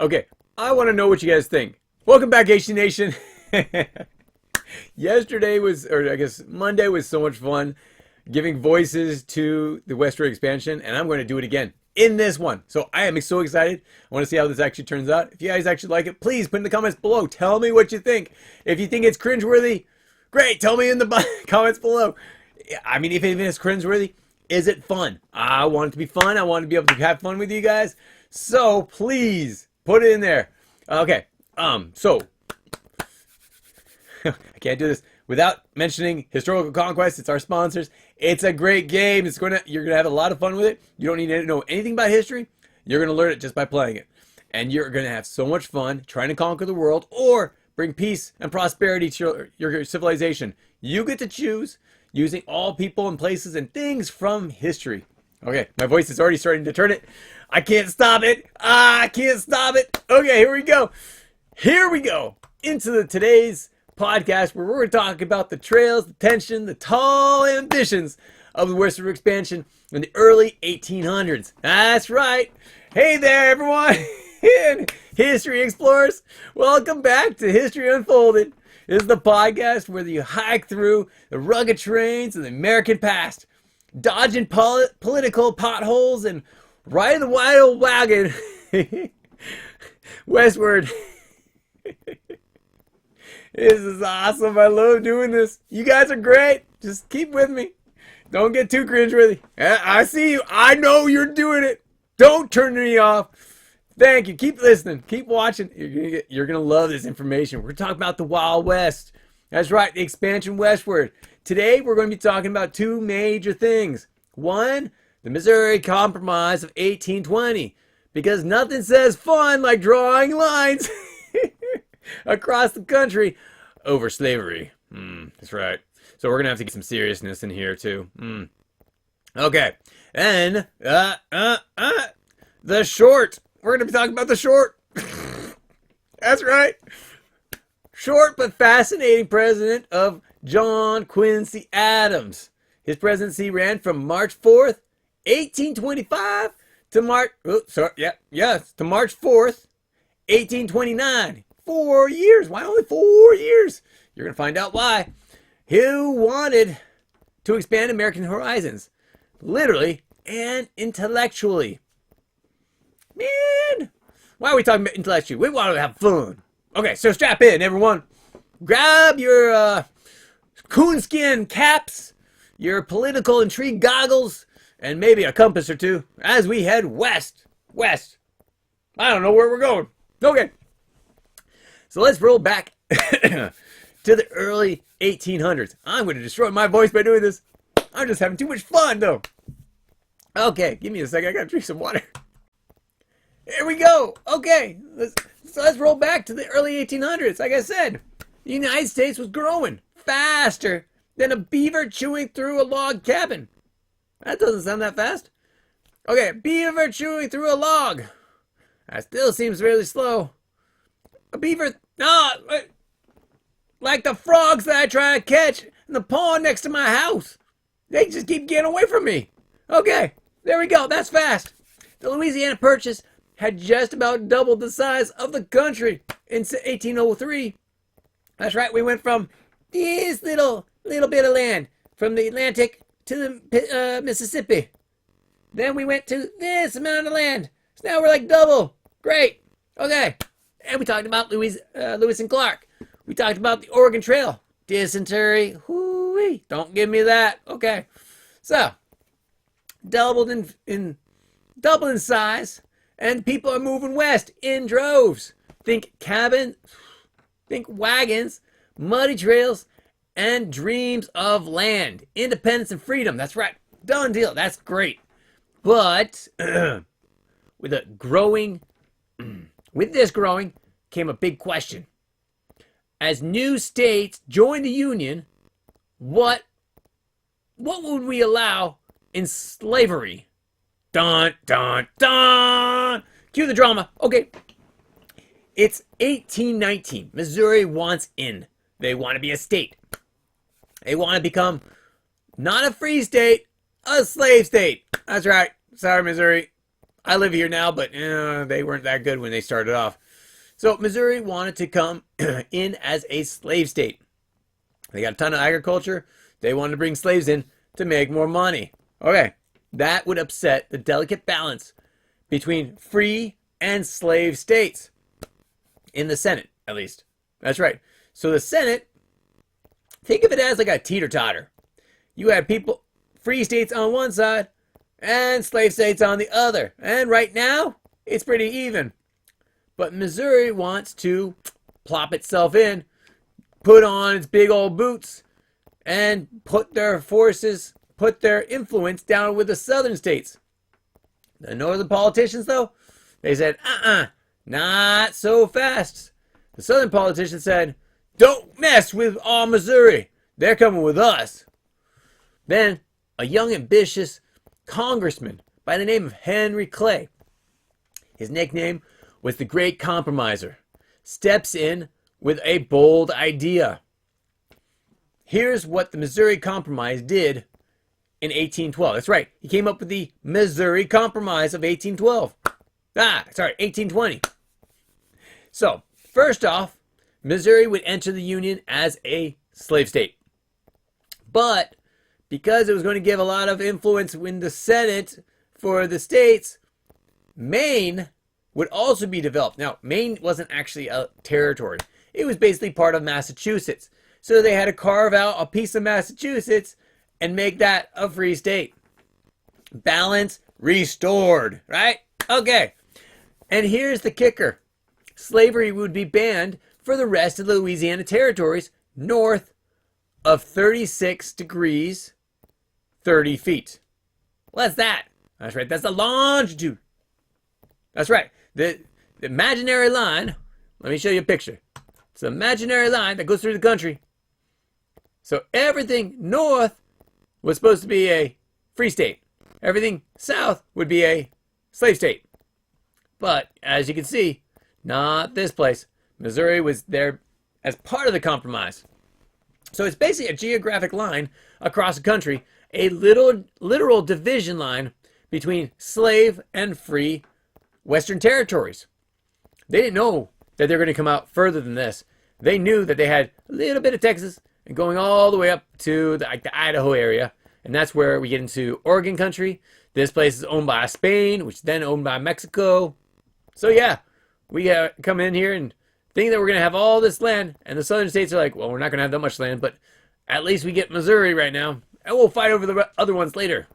Okay, I want to know what you guys think. Welcome back, HT Nation. Yesterday was, or I guess Monday was so much fun giving voices to the Westward expansion, and I'm going to do it again in this one. So I am so excited. I want to see how this actually turns out. If you guys actually like it, please put in the comments below. Tell me what you think. If you think it's cringeworthy, great. Tell me in the comments below. I mean, if it's cringeworthy, is it fun? I want it to be fun. I want to be able to have fun with you guys. So please put it in there. Okay. So I can't do this without mentioning Historical Conquest. It's our sponsors. It's a great game. You're gonna have a lot of fun with it. You don't need to know anything about history. You're gonna learn it just by playing it, and you're gonna have so much fun trying to conquer the world or bring peace and prosperity to your civilization. You get to choose using all people and places and things from history. Okay, my voice is already starting to turn it. I can't stop it. I can't stop it. Okay, here we go. Here we go into today's podcast where we're going to talk about the trails, the tension, the tall ambitions of the Westward expansion in the early 1800s. That's right. Hey there, everyone. History explorers. Welcome back to History Unfolded. This is the podcast where you hike through the rugged terrains of the American past, dodging political potholes and riding the wide old wagon westward. This is awesome. I love doing this. You guys are great. Just keep with me. Don't get too cringeworthy. I see you. I know you're doing it. Don't turn me off. Thank you. Keep listening. Keep watching. You're going to love this information. We're talking about the Wild West. That's right. The expansion westward. Today, we're going to be talking about two major things. One, the Missouri Compromise of 1820. Because nothing says fun like drawing lines across the country over slavery. That's right. So we're going to have to get some seriousness in here too. Okay. And the short. We're going to be talking about the short. That's right. Short but fascinating president of John Quincy Adams. His presidency ran from March 4th, 1825 to March 4th, 1829. 4 years. Why only 4 years? You're going to find out why. Who wanted to expand American horizons, literally and intellectually. Man, why are we talking about intellectually? We want to have fun. Okay, so strap in, everyone. Grab your coonskin caps, your political intrigue goggles, and maybe a compass or two as we head west. West. I don't know where we're going. Okay. So let's roll back to the early 1800s. I'm going to destroy my voice by doing this. I'm just having too much fun, though. Okay, give me a second. I got to drink some water. Here we go. Okay, let's roll back to the early 1800s. Like I said, the United States was growing faster than a beaver chewing through a log cabin. That doesn't sound that fast. Okay, beaver chewing through a log. That still seems really slow. A beaver, like the frogs that I try to catch in the pond next to my house. They just keep getting away from me. Okay, there we go. That's fast. The Louisiana Purchase had just about doubled the size of the country in 1803. That's right. We went from this little bit of land from the Atlantic to the Mississippi. Then we went to this amount of land. So now we're like double. Great. Okay. And we talked about Lewis and Clark. We talked about the Oregon Trail. Dysentery. Hoo-wee. Don't give me that. Okay. So, doubled in size, and people are moving west in droves. Think cabin, think wagons, muddy trails, and dreams of land. Independence and freedom. That's right. Done deal. That's great. But with this growing came a big question. As new states joined the Union, what would we allow in slavery? Dun, dun, dun! Cue the drama. Okay. It's 1819. Missouri wants in. They want to be a state. They want to become not a free state, a slave state. That's right. Sorry, Missouri. I live here now, but they weren't that good when they started off. So Missouri wanted to come in as a slave state. They got a ton of agriculture. They wanted to bring slaves in to make more money. Okay, that would upset the delicate balance between free and slave states. In the Senate, at least. That's right. So the Senate, think of it as like a teeter-totter. You have people, free states on one side, and slave states on the other. And right now, it's pretty even. But Missouri wants to plop itself in, put on its big old boots, and put their forces, put their influence down with the southern states. The northern politicians, though, they said, not so fast. The southern politicians said, don't mess with all Missouri. They're coming with us. Then, a young, ambitious congressman by the name of Henry Clay, his nickname was the Great Compromiser, steps in with a bold idea. Here's what the Missouri Compromise did in 1812. That's right. He came up with the Missouri Compromise of 1812. 1820. So, first off, Missouri would enter the Union as a slave state. But because it was going to give a lot of influence in the Senate for the states, Maine would also be developed. Now, Maine wasn't actually a territory. It was basically part of Massachusetts. So they had to carve out a piece of Massachusetts and make that a free state. Balance restored, right? Okay. And here's the kicker. Slavery would be banned for the rest of the Louisiana territories north of 36 degrees 30 feet. Well, that's that. That's right. That's the longitude. That's right. The imaginary line, let me show you a picture. It's an imaginary line that goes through the country. So everything north was supposed to be a free state. Everything south would be a slave state. But as you can see, not this place. Missouri was there as part of the compromise. So it's basically a geographic line across the country, a literal division line between slave and free Western territories. They didn't know that they're going to come out further than this. They knew that they had a little bit of Texas and going all the way up to the Idaho area. And that's where we get into Oregon country. This place is owned by Spain, which is then owned by Mexico. So yeah, we come in here and think that we're going to have all this land. And the southern states are like, well, we're not going to have that much land, but at least we get Missouri right now. And we'll fight over the other ones later.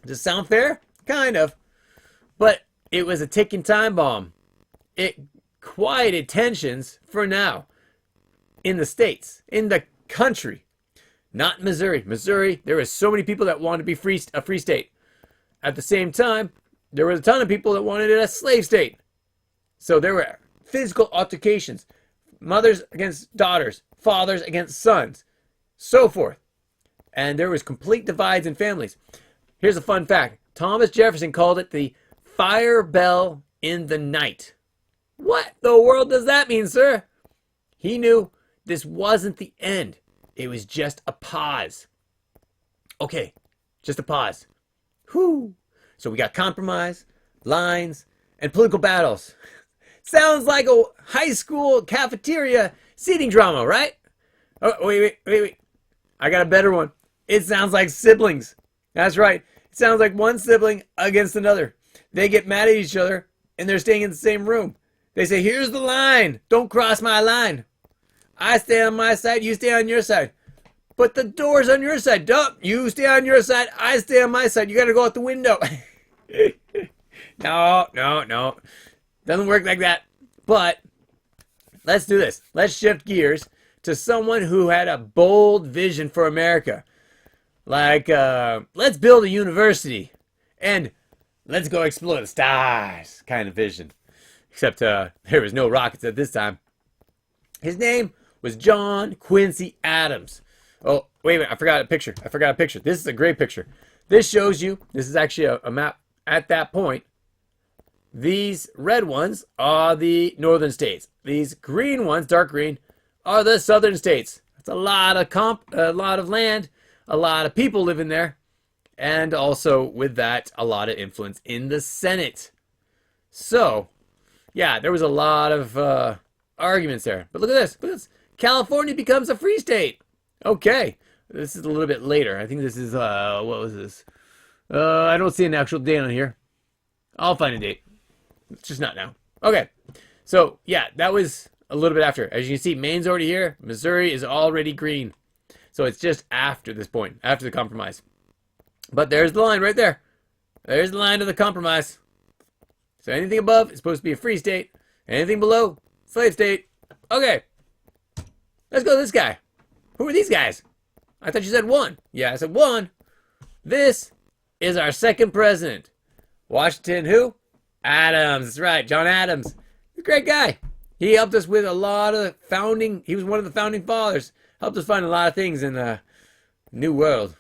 Does it sound fair? Kind of. But it was a ticking time bomb. It quieted tensions for now. In the states, in the country. Not Missouri. Missouri, there were so many people that wanted to be a free state. At the same time, there was a ton of people that wanted it a slave state. So there were physical altercations. Mothers against daughters. Fathers against sons. So forth. And there was complete divides in families. Here's a fun fact. Thomas Jefferson called it the fire bell in the night. What the world does that mean, sir? He knew this wasn't the end. It was just a pause. Okay, just a pause. Whew. So we got compromise, lines, and political battles. Sounds like a high school cafeteria seating drama, right? Oh, wait. I got a better one. It sounds like siblings. That's right. It sounds like one sibling against another. They get mad at each other, and they're staying in the same room. They say, here's the line. Don't cross my line. I stay on my side, you stay on your side. But the door's on your side. Don't. You stay on your side, I stay on my side. You got to go out the window. No. Doesn't work like that. But let's do this. Let's shift gears to someone who had a bold vision for America. Like, let's build a university. And let's go explore the stars kind of vision. Except there was no rockets at this time. His name was John Quincy Adams. Oh, wait a minute. I forgot a picture. This is a great picture. This shows you, this is actually a map at that point. These red ones are the northern states. These green ones, dark green, are the southern states. It's a lot of land, a lot of people living there. And also, with that, a lot of influence in the Senate. So, yeah, there was a lot of arguments there. But look at this. Look at this. California becomes a free state. Okay. This is a little bit later. I think this is, what was this? I don't see an actual date on here. I'll find a date. It's just not now. Okay. So, yeah, that was a little bit after. As you can see, Maine's already here. Missouri is already green. So it's just after this point, after the compromise. But there's the line right there. There's the line of the compromise. So anything above is supposed to be a free state. Anything below, slave state. Okay. Let's go to this guy. Who are these guys? I thought you said one. Yeah, I said one. This is our second president. Washington who? Adams. That's right, John Adams. He's a great guy. He helped us with a lot of founding. He was one of the founding fathers. Helped us find a lot of things in the New World.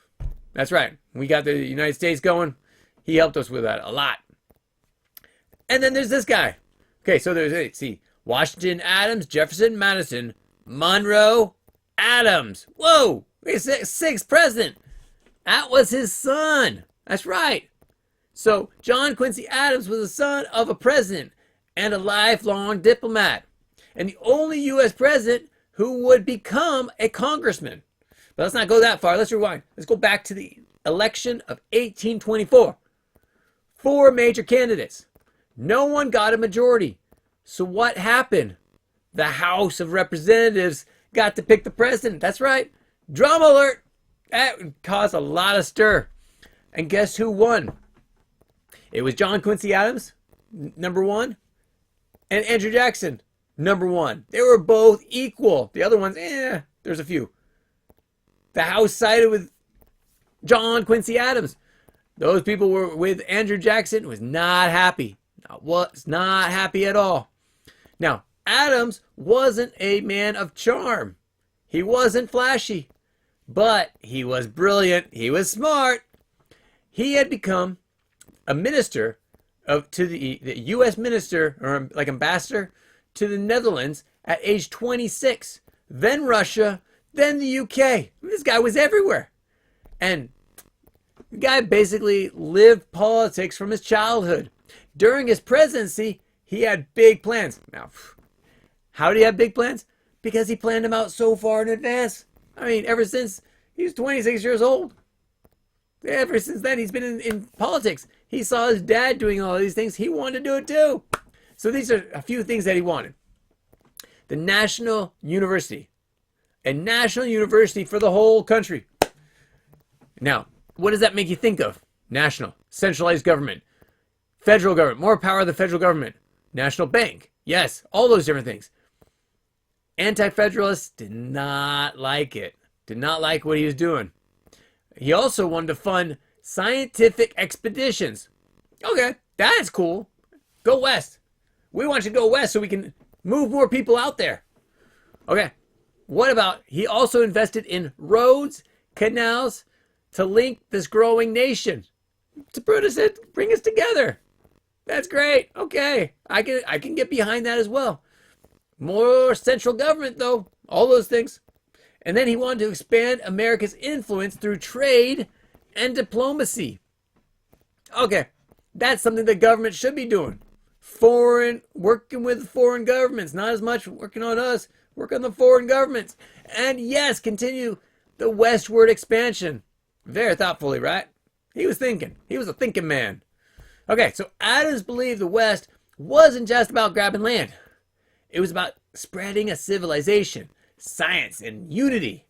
That's right. We got the United States going. He helped us with that a lot. And then there's this guy. Okay, so there's, see, Washington, Adams, Jefferson, Madison, Monroe, Adams. Whoa, he's sixth president. That was his son. That's right. So John Quincy Adams was the son of a president and a lifelong diplomat, and the only U.S. president who would become a congressman. But let's not go that far. Let's rewind. Let's go back to the election of 1824. 4 major candidates. No one got a majority. So what happened? The House of Representatives got to pick the president. That's right. Drum alert. That caused a lot of stir. And guess who won? It was John Quincy Adams, number 1, and Andrew Jackson, number 1. They were both equal. The other ones, there's a few. The House sided with John Quincy Adams. Those people were with Andrew Jackson, was not happy. Was not happy at all. Now, Adams wasn't a man of charm. He wasn't flashy, but he was brilliant. He was smart. He had become a minister to the U.S. minister, or like ambassador to the Netherlands at age 26. Then Russia, then the UK. This guy was everywhere. And the guy basically lived politics from his childhood. During his presidency, he had big plans. Now, how did he have big plans? Because he planned them out so far in advance. I mean, ever since he was 26 years old. Ever since then, he's been in politics. He saw his dad doing all these things. He wanted to do it too. So these are a few things that he wanted. The National University. A national university for the whole country. Now, what does that make you think of? National, centralized government, federal government, more power of the federal government, national bank. Yes, all those different things. Anti-federalists did not like it. Did not like what he was doing. He also wanted to fund scientific expeditions. Okay, that is cool. Go west. We want you to go west so we can move more people out there. Okay, what about, he also invested in roads, canals, to link this growing nation, to bring us together. That's great. Okay, I can get behind that as well. More central government, though. All those things. And then he wanted to expand America's influence through trade and diplomacy. Okay, that's something the government should be doing. Working with foreign governments, not as much working on us, work on the foreign governments. And yes, continue the westward expansion. Very thoughtfully, right? He was thinking. He was a thinking man. Okay, so Adams believed the West wasn't just about grabbing land. It was about spreading a civilization, science, and unity.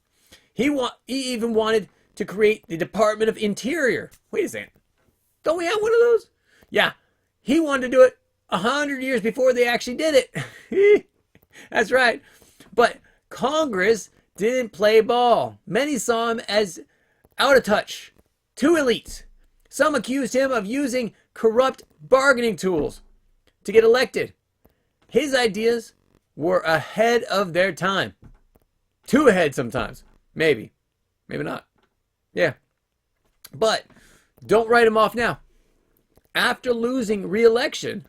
He even wanted to create the Department of Interior. Wait a second. Don't we have one of those? Yeah. He wanted to do it 100 years before they actually did it. That's right. But Congress didn't play ball. Many saw him as out of touch, too elite. Some accused him of using corrupt bargaining tools to get elected. His ideas were ahead of their time. Too ahead sometimes. Maybe. Maybe not. Yeah. But don't write him off now. After losing re-election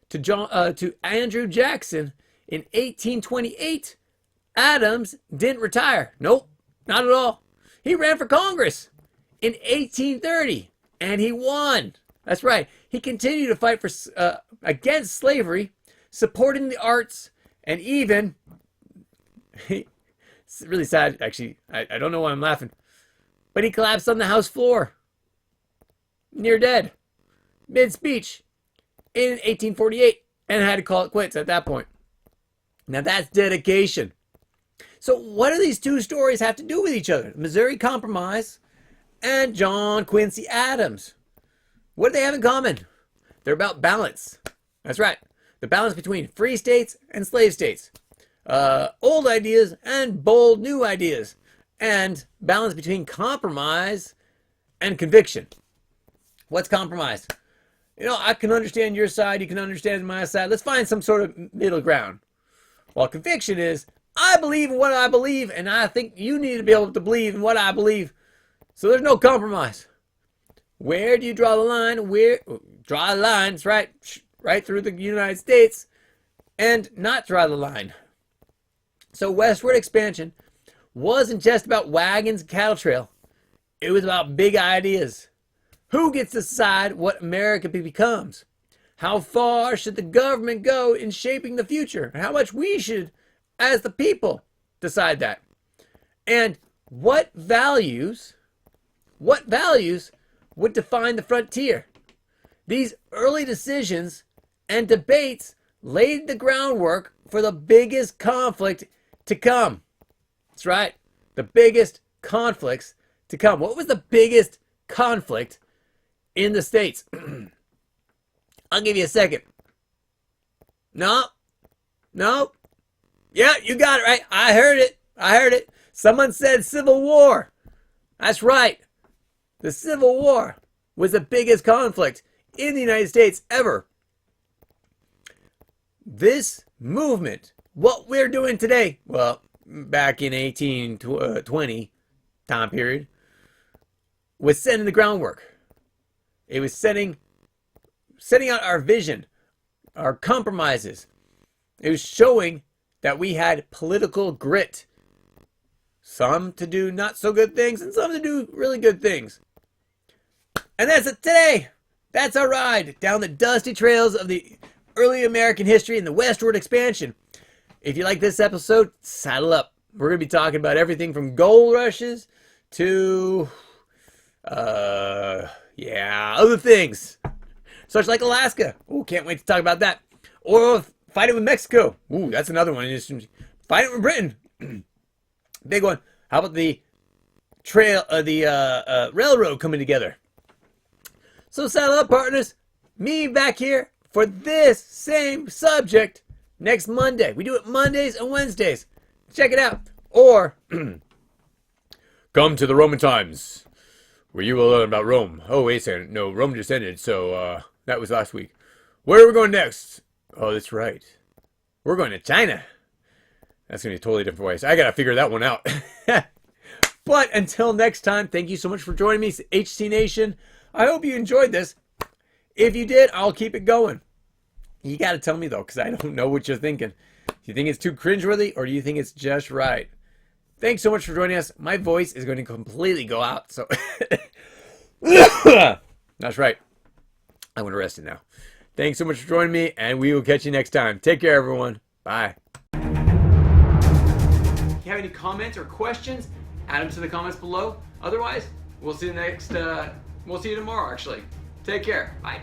to Andrew Jackson in 1828, Adams didn't retire. Nope, not at all. He ran for Congress in 1830, and he won. That's right. He continued to fight for against slavery, supporting the arts, and even it's really sad, actually. I don't know why I'm laughing, but he collapsed on the House floor, near dead, mid-speech, in 1848, and had to call it quits at that point. Now that's dedication. So what do these two stories have to do with each other? Missouri Compromise and John Quincy Adams. What do they have in common? They're about balance. That's right. The balance between free states and slave states. Old ideas and bold new ideas. And balance between compromise and conviction. What's compromise? I can understand your side, you can understand my side. Let's find some sort of middle ground. While conviction is, I believe in what I believe, and I think you need to be able to believe in what I believe. So there's no compromise. Where do you draw the line? Draw the lines, right through the United States, and not draw the line. So westward expansion wasn't just about wagons and cattle trail. It was about big ideas. Who gets to decide what America becomes? How far should the government go in shaping the future? How much we should, as the people, decide that? And what values would define the frontier? These early decisions and debates laid the groundwork for the biggest conflict to come. That's right, the biggest conflicts to come. What was the biggest conflict in the states? I'll give you a second. No. Yeah, you got it right. I heard it. Someone said Civil War. That's right. The Civil War was the biggest conflict in the United States ever. This movement, what we're doing today, well, back in 1820 time period, was setting the groundwork. It was setting out our vision, our compromises. It was showing that we had political grit. Some to do not so good things and some to do really good things. And that's it today. That's our ride down the dusty trails of the early American history and the westward expansion. If you like this episode, saddle up. We're going to be talking about everything from gold rushes to, other things. Such like Alaska. Oh, can't wait to talk about that. Or fight it with Mexico. Ooh, that's another one. Fight it with Britain. Big one. How about the railroad coming together? So saddle up, partners. Me back here for this same subject next Monday. We do it Mondays and Wednesdays. Check it out. Or come to the Roman times, where you will learn about Rome. Oh, wait a second. No, Rome just ended, so that was last week. Where are we going next? Oh, that's right. We're going to China. That's going to be a totally different place. I got to figure that one out. But until next time, thank you so much for joining me, HT Nation. I hope you enjoyed this. If you did, I'll keep it going. You got to tell me, though, because I don't know what you're thinking. Do you think it's too cringeworthy, or do you think it's just right? Thanks so much for joining us. My voice is going to completely go out, so... That's right. I'm going to rest it now. Thanks so much for joining me, and we will catch you next time. Take care, everyone. Bye. If you have any comments or questions, add them to the comments below. Otherwise, we'll see you tomorrow, actually. Take care. Bye.